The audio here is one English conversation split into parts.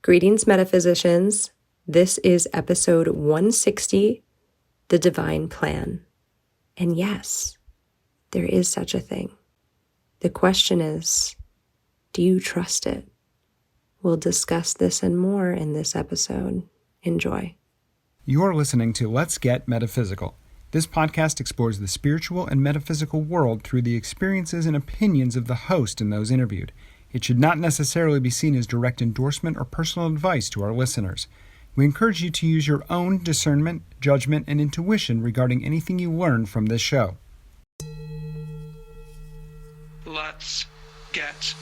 Greetings, metaphysicians. This is episode 160, The Divine Plan. And yes, there is such a thing. The question is, do you trust it? We'll discuss this and more in this episode. Enjoy. You're listening to Let's Get Metaphysical. This podcast explores the spiritual and metaphysical world through the experiences and opinions of the host and those interviewed. It should not necessarily be seen as direct endorsement or personal advice to our listeners. We encourage you to use your own discernment, judgment, and intuition regarding anything you learn from this show. Let's get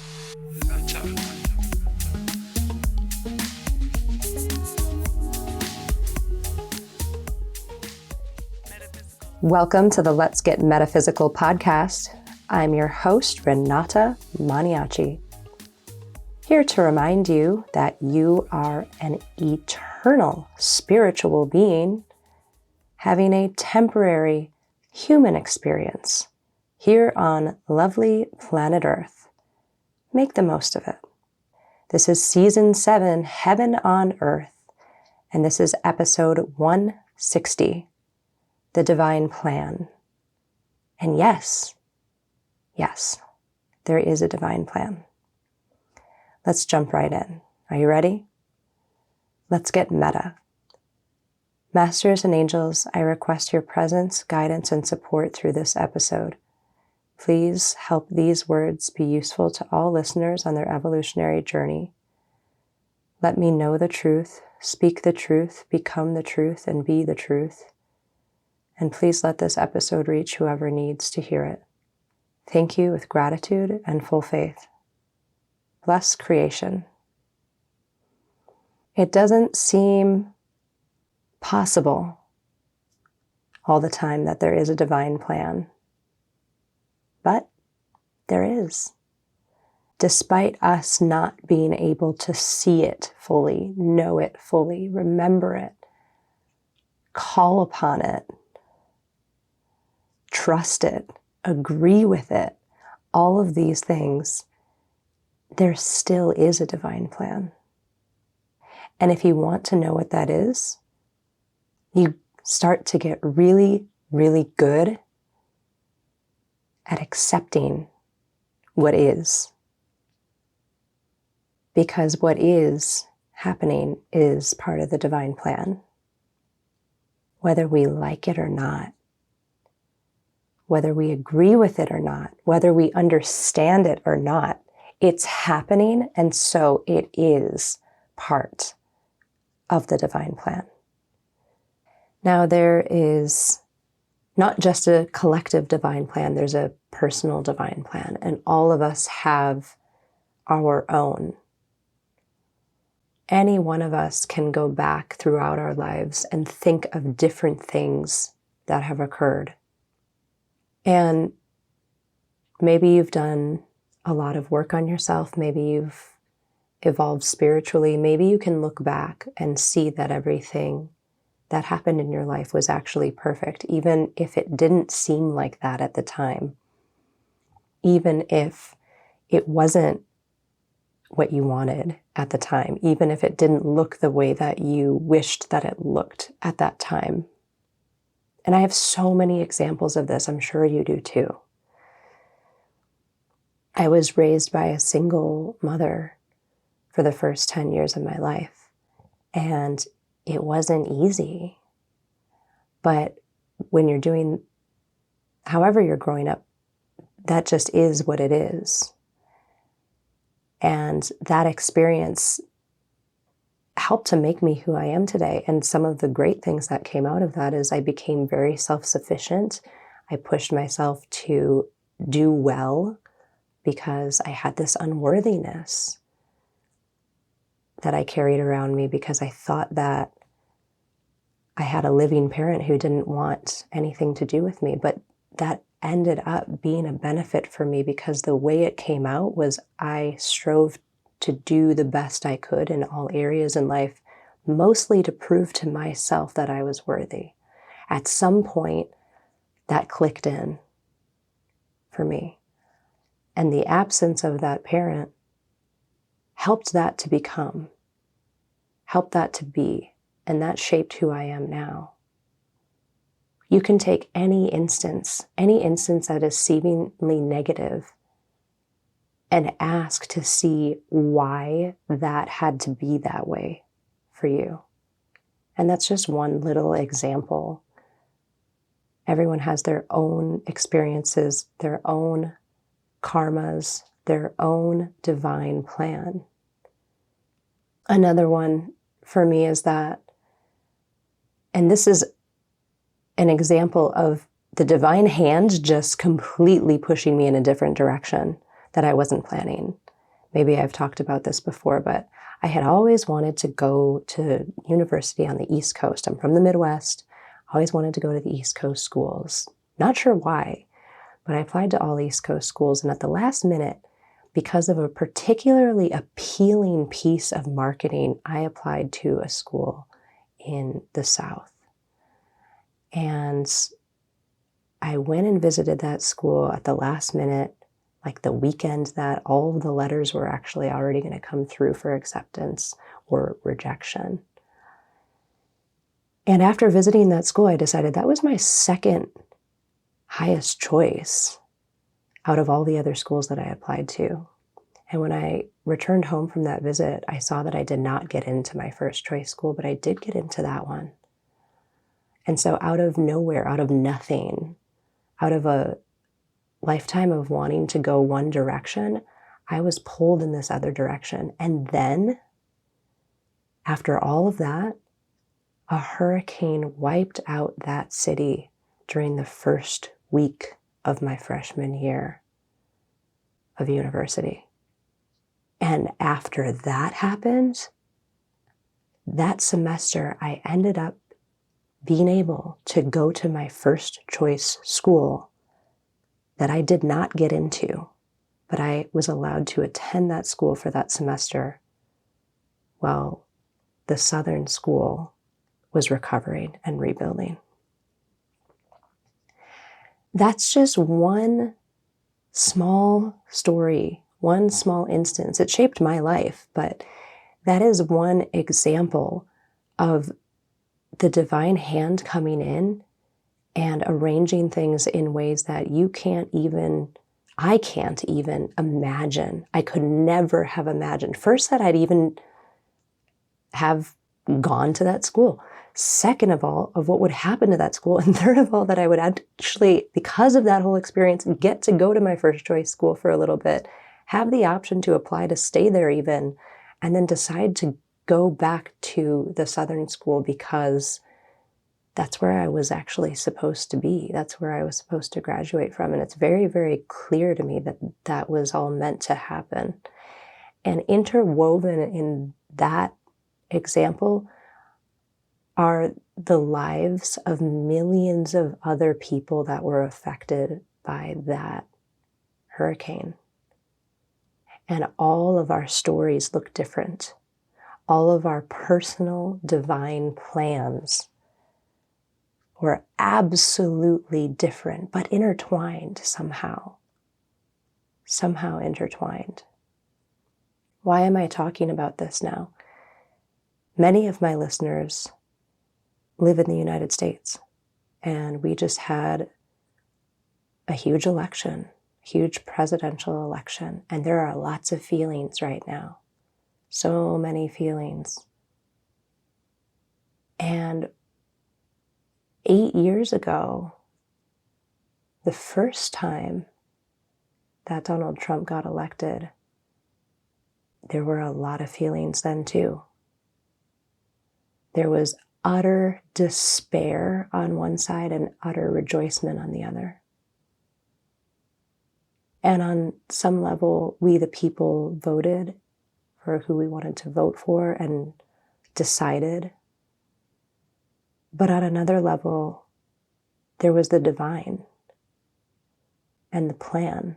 meta. Welcome to the Let's Get Metaphysical podcast. I'm your host, Renata Maniaci. Here to remind you that you are an eternal spiritual being having a temporary human experience here on lovely planet Earth. Make the most of it. This is Season 7, Heaven on Earth, and this is episode 160, The Divine Plan. And yes, there is a divine plan. Let's jump right in. Are you ready? Let's get meta. Masters and angels, I request your presence, guidance, and support through this episode. Please help these words be useful to all listeners on their evolutionary journey. Let me know the truth, speak the truth, become the truth, and be the truth. And please let this episode reach whoever needs to hear it. Thank you with gratitude and full faith. Bless creation. It doesn't seem possible all the time that there is a divine plan, but there is. Despite us not being able to see it fully, know it fully, remember it, call upon it, trust it, agree with it, all of these things, there still is a divine plan. And if you want to know what that is, you start to get really, really good at accepting what is. Because what is happening is part of the divine plan. Whether we like it or not, whether we agree with it or not, whether we understand it or not, it's happening, and so it is part of the divine plan. Now, there is not just a collective divine plan, there's a personal divine plan, and all of us have our own. Any one of us can go back throughout our lives and think of different things that have occurred. And maybe you've done a lot of work on yourself. Maybe you've evolved spiritually. Maybe you can look back and see that everything that happened in your life was actually perfect, even if it didn't seem like that at the time. Even if it wasn't what you wanted at the time. Even if it didn't look the way that you wished that it looked at that time. And I have so many examples of this. I'm sure you do too. I was raised by a single mother for the first 10 years of my life, and it wasn't easy. But when you're doing, however you're growing up, that just is what it is. And that experience helped to make me who I am today. And some of the great things that came out of that is I became very self-sufficient. I pushed myself to do well, because I had this unworthiness that I carried around me because I thought that I had a living parent who didn't want anything to do with me. But that ended up being a benefit for me because the way it came out was I strove to do the best I could in all areas in life, mostly to prove to myself that I was worthy. At some point, that clicked in for me. And the absence of that parent helped that to become. helped that to be, and that shaped who I am now. You can take any instance that is seemingly negative, and ask to see why that had to be that way for you. And that's just one little example. Everyone has their own experiences, their own karmas, their own divine plan. Another one for me is that, and this is an example of the divine hand just completely pushing me in a different direction that I wasn't planning. Maybe I've talked about this before, but I had always wanted to go to university on the East Coast. I'm from the Midwest. I always wanted to go to the East Coast schools. Not sure why, but I applied to all East Coast schools, and at the last minute, because of a particularly appealing piece of marketing, I applied to a school in the South. And I went and visited that school at the last minute, like the weekend that all of the letters were actually already going to come through for acceptance or rejection. And after visiting that school, I decided that was my second highest choice out of all the other schools that I applied to. And when I returned home from that visit, I saw that I did not get into my first choice school, but I did get into that one. And so out of nowhere, out of nothing, out of a lifetime of wanting to go one direction, I was pulled in this other direction. And then, after all of that, a hurricane wiped out that city during the first week of my freshman year of university. And after that happened, that semester, I ended up being able to go to my first choice school that I did not get into, but I was allowed to attend that school for that semester while the Southern school was recovering and rebuilding. That's just one small story, one small instance. It shaped my life, but that is one example of the divine hand coming in and arranging things in ways that I can't even imagine. I could never have imagined. First, that I'd even have gone to that school. Second of all, of what would happen to that school. And third of all, that I would actually, because of that whole experience, get to go to my first choice school for a little bit, have the option to apply to stay there even, and then decide to go back to the Southern school because that's where I was actually supposed to be. That's where I was supposed to graduate from. And it's very, very clear to me that that was all meant to happen. And interwoven in that example are the lives of millions of other people that were affected by that hurricane. And all of our stories look different. All of our personal divine plans were absolutely different, but intertwined somehow. Somehow intertwined. Why am I talking about this now? Many of my listeners live in the United States, and we just had a huge election, huge presidential election, and there are lots of feelings right now. So many feelings. And 8 years ago, the first time that Donald Trump got elected, there were a lot of feelings then too. There was utter despair on one side and utter rejoicement on the other. And on some level, we the people voted for who we wanted to vote for and decided. But on another level, there was the divine and the plan.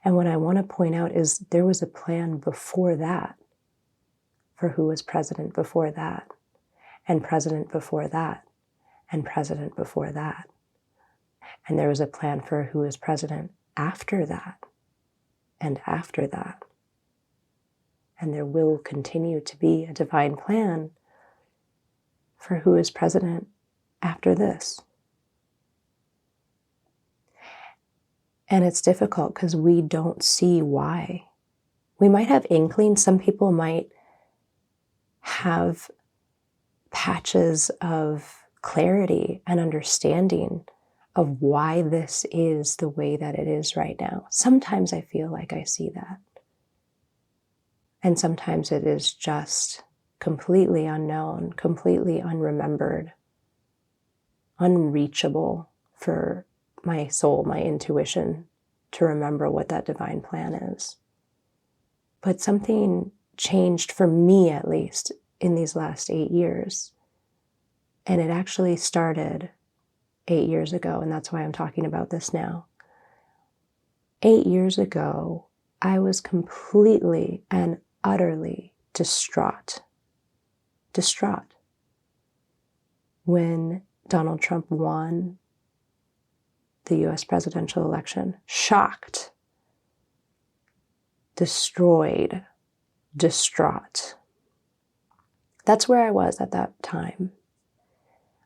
And what I want to point out is there was a plan before that for who was president before that, and president before that, and president before that. And there was a plan for who was president after that, and after that. and there will continue to be a divine plan for who is president after this. And it's difficult because we don't see why. We might have inklings. Some people might have patches of clarity and understanding of why this is the way that it is right now. Sometimes I feel like I see that. And sometimes it is just completely unknown, completely unremembered, unreachable for my soul, my intuition, to remember what that divine plan is. But something changed for me, at least, in these last 8 years. And it actually started 8 years ago, and that's why I'm talking about this now. 8 years ago, I was completely and utterly distraught. When Donald Trump won the US presidential election. Shocked, destroyed, distraught. That's where I was at that time,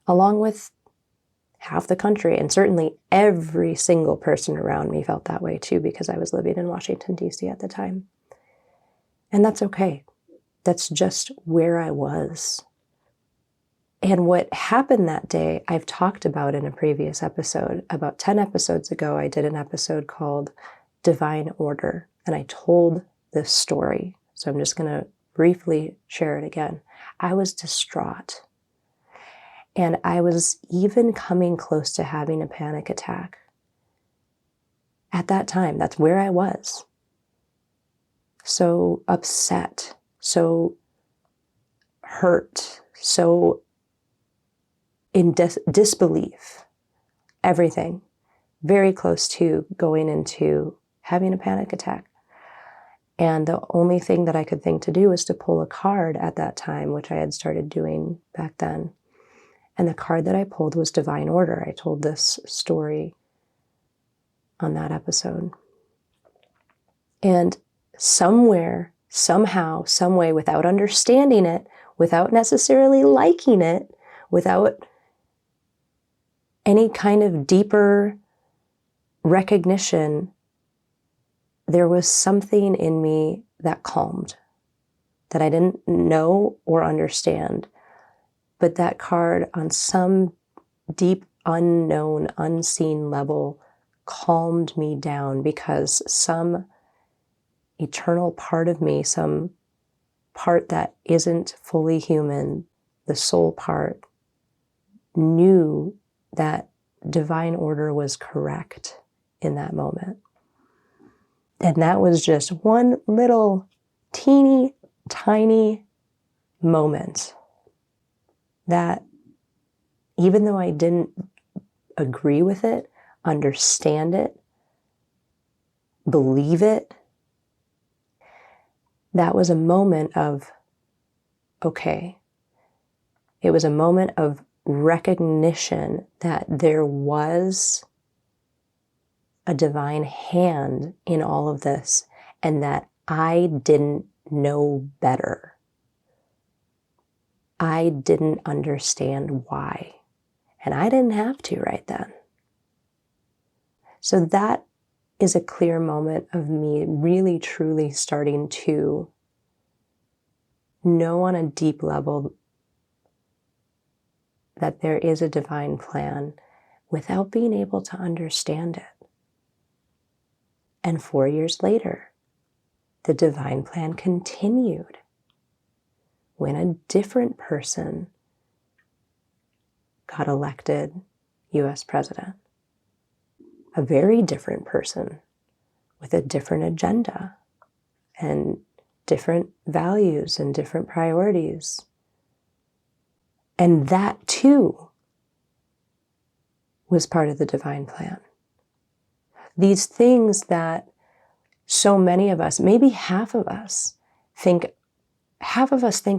along with half the country, and certainly every single person around me felt that way too, because I was living in Washington, D.C. at the time. And that's okay. That's just where I was. And what happened that day, I've talked about in a previous episode. About 10 episodes ago, I did an episode called Divine Order, and I told this story. So I'm just going to briefly share it again. I was distraught. And I was even coming close to having a panic attack. At that time, that's where I was. So upset, so hurt, so in disbelief, everything. Very close to going into having a panic attack. And the only thing that I could think to do was to pull a card at that time, which I had started doing back then. And the card that I pulled was Divine Order. I told this story on that episode. And somewhere, somehow, some way, without understanding it, without necessarily liking it, without any kind of deeper recognition, there was something in me that calmed, that I didn't know or understand. But that card, on some deep, unknown, unseen level, calmed me down, because some eternal part of me, some part that isn't fully human, the soul part, knew that divine order was correct in that moment. And that was just one little teeny tiny moment that, even though I didn't agree with it, understand it, believe it, that was a moment of, okay. It was a moment of recognition that there was a divine hand in all of this, and that I didn't know better. I didn't understand why. And I didn't have to right then. So that is a clear moment of me really truly starting to know on a deep level that there is a divine plan without being able to understand it. And 4 years later, the divine plan continued when a different person got elected US president. A very different person with a different agenda and different values and different priorities. And that too was part of the divine plan. These things that so many of us, maybe half of us think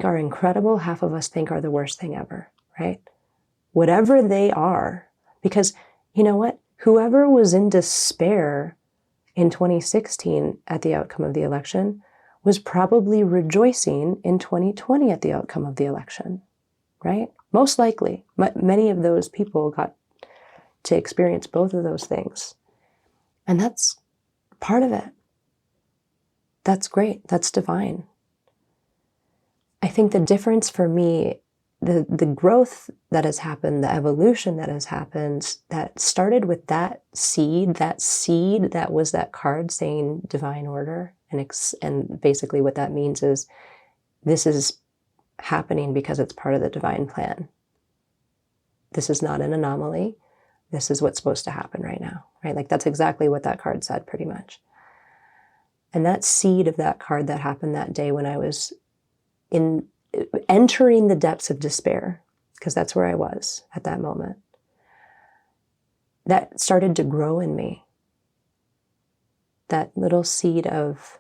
are incredible, half of us think are the worst thing ever, right? Whatever they are, because you know what? Whoever was in despair in 2016 at the outcome of the election was probably rejoicing in 2020 at the outcome of the election, right? Most likely, many of those people got to experience both of those things. And that's part of it. That's great. That's divine. I think the difference for me, the growth that has happened, the evolution that has happened, that started with that seed that was that card saying divine order. And basically what that means is this is happening because it's part of the divine plan. This is not an anomaly. This is what's supposed to happen right now, right? Like that's exactly what that card said pretty much. And that seed of that card that happened that day when I was entering the depths of despair, because that's where I was at that moment, that started to grow in me. That little seed of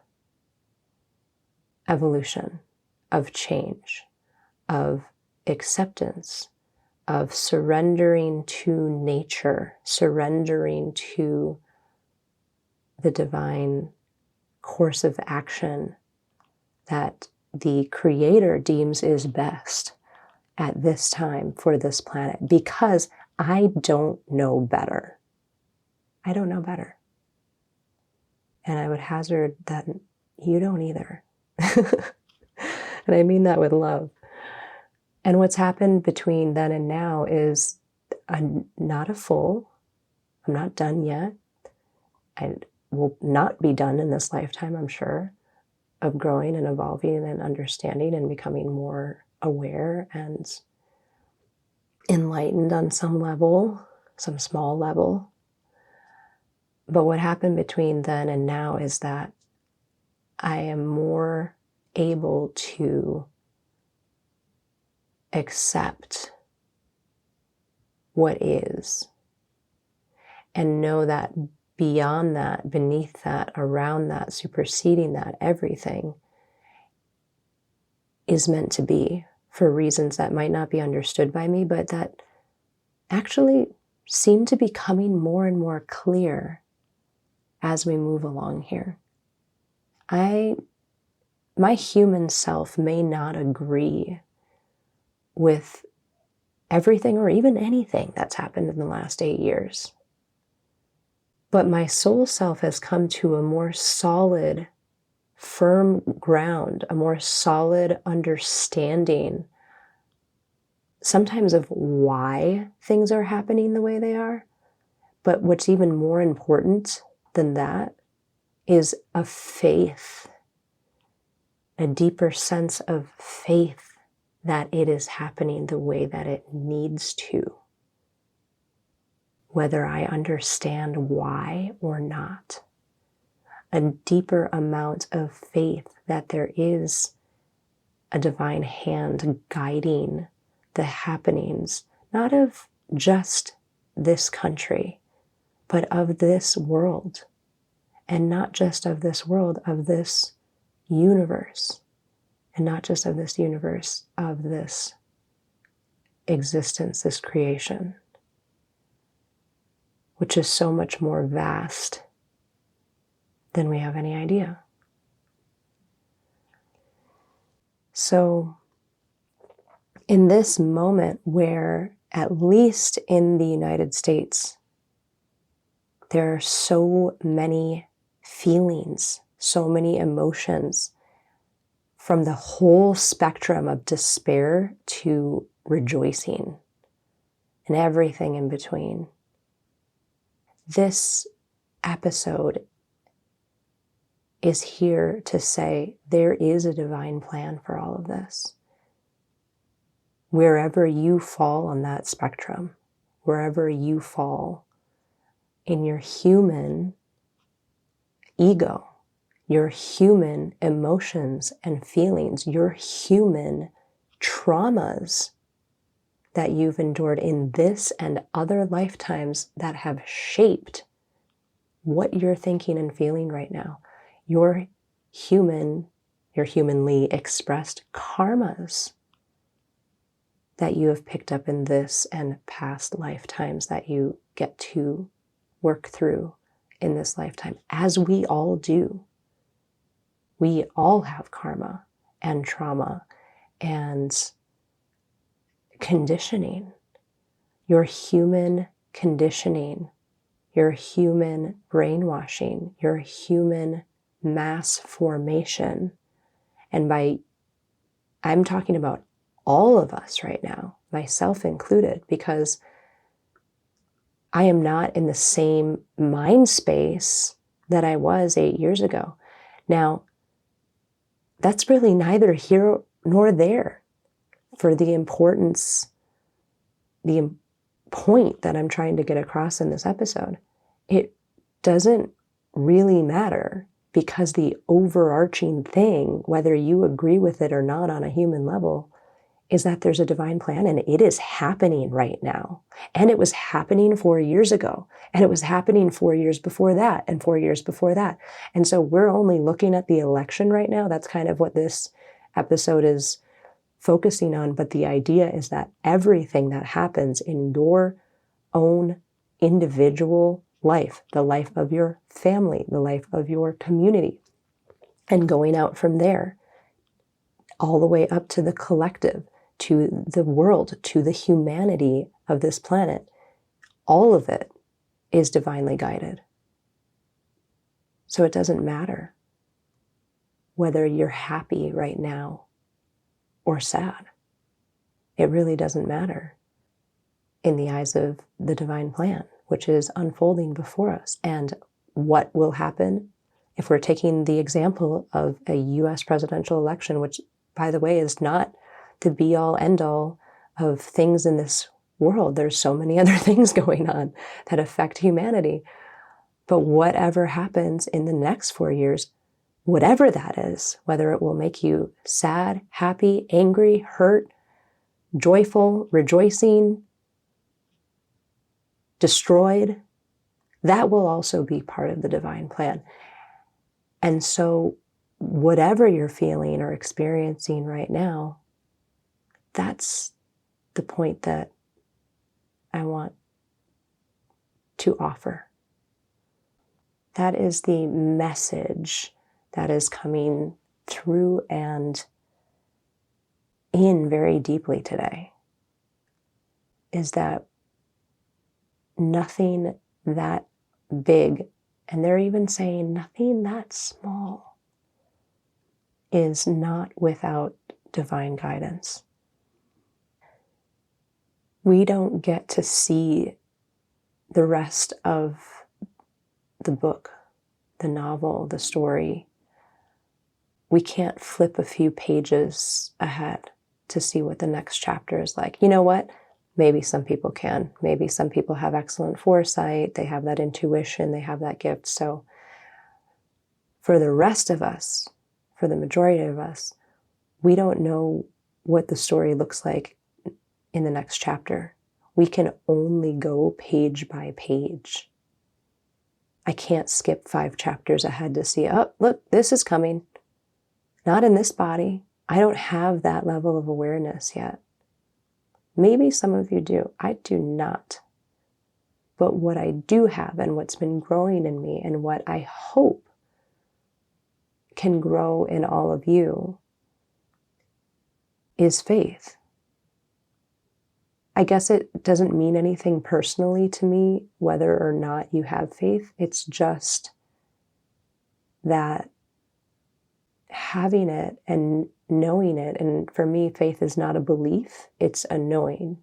evolution, of change, of acceptance, of surrendering to nature, surrendering to the divine course of action that the Creator deems is best at this time for this planet, because I don't know better. I don't know better. And I would hazard that you don't either. And I mean that with love. And what's happened between then and now is I'm not done yet. I will not be done in this lifetime, I'm sure, of growing and evolving and understanding and becoming more aware and enlightened on some level, some small level. But what happened between then and now is that I am more able to accept what is and know that beyond that, beneath that, around that, superseding that, everything is meant to be for reasons that might not be understood by me, but that actually seem to be coming more and more clear as we move along here. My human self may not agree with everything or even anything that's happened in the last 8 years. But my soul self has come to a more solid, firm ground, a more solid understanding, sometimes of why things are happening the way they are. But what's even more important than that is a faith, a deeper sense of faith that it is happening the way that it needs to, whether I understand why or not. A deeper amount of faith that there is a divine hand guiding the happenings, not of just this country, but of this world. And not just of this world, of this universe. And not just of this universe, of this existence, this creation, which is so much more vast than we have any idea. So, in this moment where, at least in the United States, there are so many feelings, so many emotions, from the whole spectrum of despair to rejoicing and everything in between. This episode is here to say there is a divine plan for all of this. Wherever you fall on that spectrum, wherever you fall in your human ego, your human emotions and feelings, your human traumas that you've endured in this and other lifetimes that have shaped what you're thinking and feeling right now. Your humanly expressed karmas that you have picked up in this and past lifetimes that you get to work through in this lifetime, as we all do. We all have karma and trauma and conditioning. Your human conditioning, your human brainwashing, your human mass formation. And I'm talking about all of us right now, myself included, because I am not in the same mind space that I was 8 years ago. Now, that's really neither here nor there for the importance, the point that I'm trying to get across in this episode. It doesn't really matter, because the overarching thing, whether you agree with it or not on a human level, is that there's a divine plan, and it is happening right now. And it was happening 4 years ago, and it was happening 4 years before that, and 4 years before that. And so we're only looking at the election right now. That's kind of what this episode is focusing on. But the idea is that everything that happens in your own individual life, the life of your family, the life of your community, and going out from there, all the way up to the collective, to the world, to the humanity of this planet, all of it is divinely guided. So it doesn't matter whether you're happy right now or sad. It really doesn't matter in the eyes of the divine plan, which is unfolding before us. And what will happen if we're taking the example of a US presidential election, which, by the way, is not the be-all, end-all of things in this world. There's so many other things going on that affect humanity. But whatever happens in the next 4 years, whatever that is, whether it will make you sad, happy, angry, hurt, joyful, rejoicing, destroyed, that will also be part of the divine plan. And so whatever you're feeling or experiencing right now, that's the point that I want to offer. That is the message that is coming through and in very deeply today, is that nothing that big, and they're even saying nothing that small, is not without divine guidance. We don't get to see the rest of the book, the novel, the story. We can't flip a few pages ahead to see what the next chapter is like. You know what? Maybe some people can. Maybe some people have excellent foresight. They have that intuition. They have that gift. So for the rest of us, for the majority of us, we don't know what the story looks like in the next chapter. We can only go page by page. I can't skip 5 chapters ahead to see, oh, look, this is coming. Not in this body. I don't have that level of awareness yet. Maybe some of you do. I do not. But what I do have, and what's been growing in me, and what I hope can grow in all of you, is faith. I guess it doesn't mean anything personally to me whether or not you have faith. It's just that having it and knowing it, and for me, faith is not a belief, it's a knowing.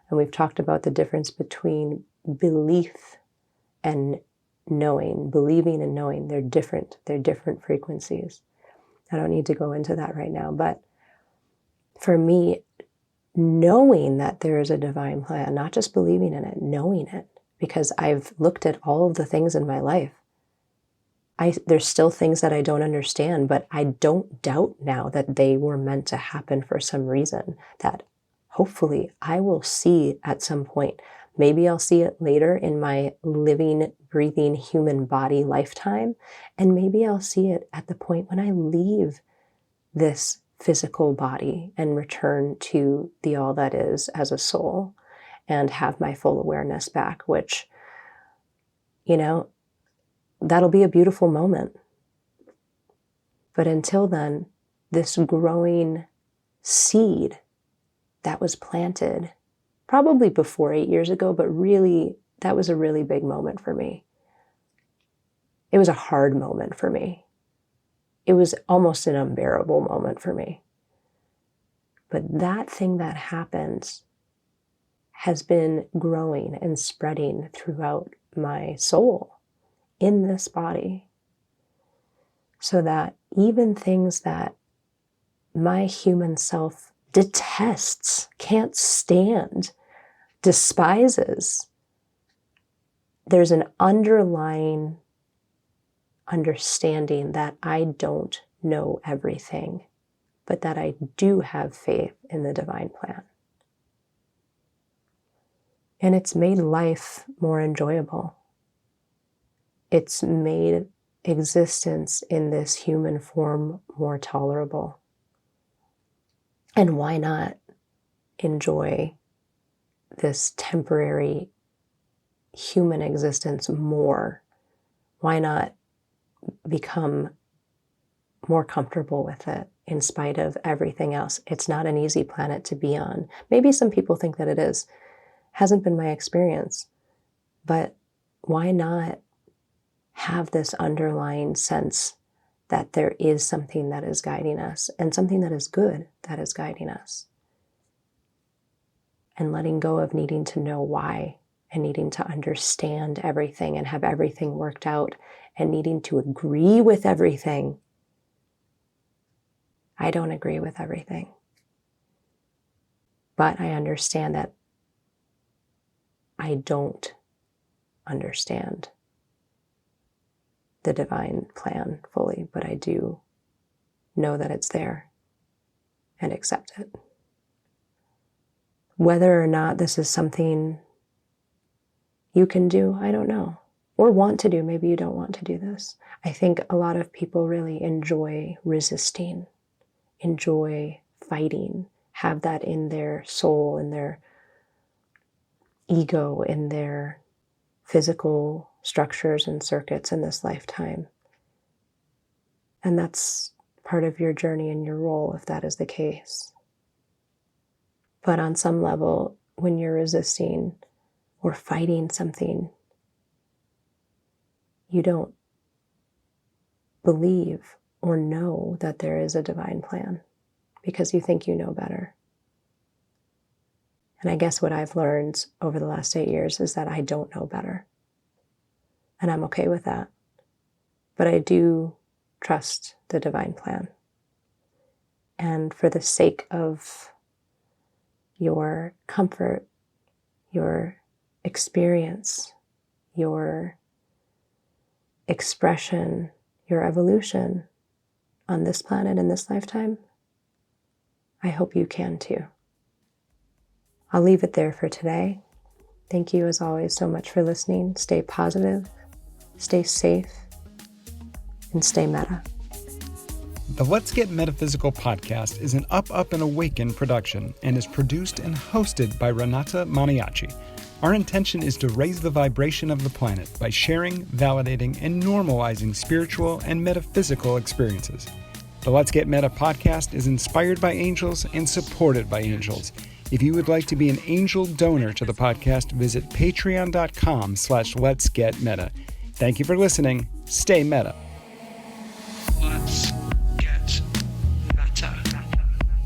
And we've talked about the difference between belief and knowing, believing and knowing. They're different. They're different frequencies. I don't need to go into that right now, but for me, knowing that there is a divine plan, not just believing in it, knowing it, because I've looked at all of the things in my life. There's still things that I don't understand, but I don't doubt now that they were meant to happen for some reason, that hopefully I will see at some point. Maybe I'll see it later in my living, breathing human body lifetime, and maybe I'll see it at the point when I leave this physical body and return to the all that is as a soul and have my full awareness back, which, that'll be a beautiful moment. But until then, this growing seed that was planted probably before 8 years ago, but really, that was a really big moment for me. It was a hard moment for me. It was almost an unbearable moment for me. But that thing that happened has been growing and spreading throughout my soul in this body, so that even things that my human self detests, can't stand, despises, there's an underlying understanding that I don't know everything, but that I do have faith in the divine plan. And it's made life more enjoyable. It's made existence in this human form more tolerable. And why not enjoy this temporary human existence more? Why not become more comfortable with it in spite of everything else? It's not an easy planet to be on. Maybe some people think that it is. Hasn't been my experience. But why not have this underlying sense that there is something that is guiding us, and something that is good that is guiding us? And letting go of needing to know why, and needing to understand everything and have everything worked out, and needing to agree with everything. I don't agree with everything. But I understand that I don't understand the divine plan fully, but I do know that it's there and accept it. Whether or not this is something you can do, I don't know. Or want to do. Maybe you don't want to do this. I think a lot of people really enjoy resisting, enjoy fighting, have that in their soul, in their ego, in their physical structures and circuits in this lifetime. And that's part of your journey and your role, if that is the case. But on some level, when you're resisting or fighting something, you don't believe or know that there is a divine plan, because you think you know better. And I guess what I've learned over the last 8 years is that I don't know better. And I'm okay with that. But I do trust the divine plan. And for the sake of your comfort, your experience, your expression, your evolution on this planet in this lifetime, I hope you can too. I'll leave it there for today. Thank you as always so much for listening. Stay positive, stay safe, and stay meta. The Let's Get Metaphysical podcast is an Up and Awaken production and is produced and hosted by Renata Maniaci. Our intention is to raise the vibration of the planet by sharing, validating, and normalizing spiritual and metaphysical experiences. The Let's Get Meta podcast is inspired by angels and supported by angels. If you would like to be an angel donor to the podcast, visit patreon.com/letsgetmeta. Thank you for listening. Stay meta. Let's get meta.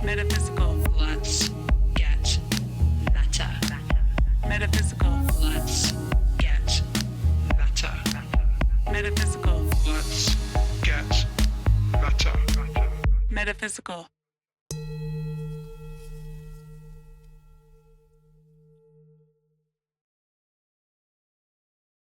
Metaphysical. Let's get meta. Metaphysical. Let's get meta. Metaphysical. Let's get meta. Metaphysical.